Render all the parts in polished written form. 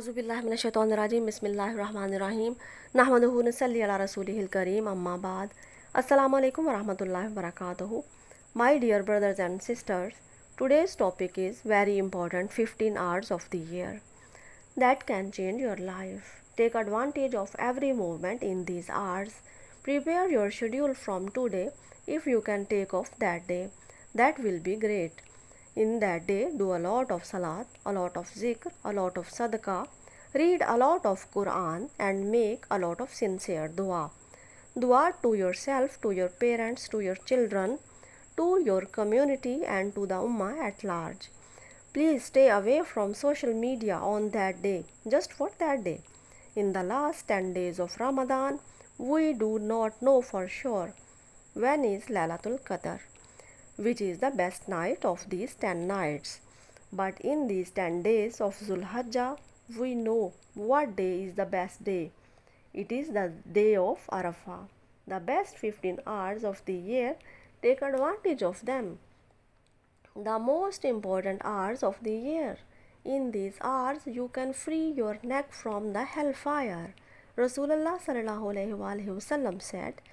औज़ुबिल्लाहिमिनश्शैतानिर्रजीम बिस्मिल्लाहिर्रहमानिर्रहीम नहमदुहु व नसल्ली अला रसूलिहिल करीम अम्मा बाद अस्सलामु अलैकुम व रहमतुल्लाहि व बरकातुहू. My dear brothers and sisters, today's topic is very important 15 hours of the year that can change your life. Take advantage of every moment in these hours. Prepare your schedule from today. If you can take off that day, that will be great. In that day, do a lot of salat, a lot of zikr, a lot of sadaqah, read a lot of Quran and make a lot of sincere dua. Dua to yourself, to your parents, to your children, to your community and to the ummah at large. Please stay away from social media on that day, just for that day. In the last 10 days of Ramadan, we do not know for sure when is Lailatul Qadr, which is the best night of these 10 nights. But in these 10 days of Zulhajjah, we know what day is the best day. It is the day of Arafah. The best 15 hours of the year, take advantage of them. The most important hours of the year. In these hours, you can free your neck from the hellfire. Rasulullah sallallahu alaihi wasallam said,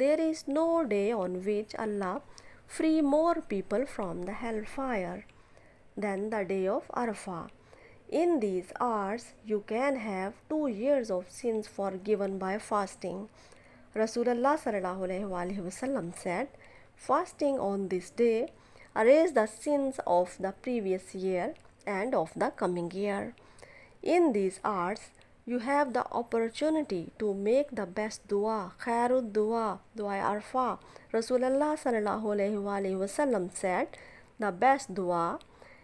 "There is no day on which Allah free more people from the hellfire than the day of Arafah. In these hours, you can have 2 years of sins forgiven by fasting." Rasulullah sallallahu alaihi wasallam said, "Fasting on this day erase the sins of the previous year and of the coming year." In these hours, you have the opportunity to make the best dua, khairud dua, dua arfa. Rasulullah sallallahu alaihi wasallam said, the best dua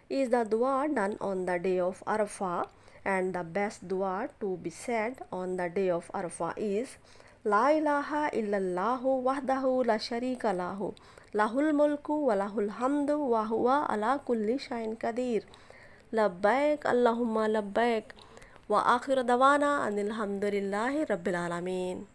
is the dua done on the day of Arafah, and the best dua to be said on the day of Arafah is La ilaha illallahu wahdahu la sharika lahu lahul mulku wa lahul hamdu wa huwa ala kulli shayin qadir. Labbaik Allahumma labbaik wa akhir dawana anil hamdulillahi rabbil alamin.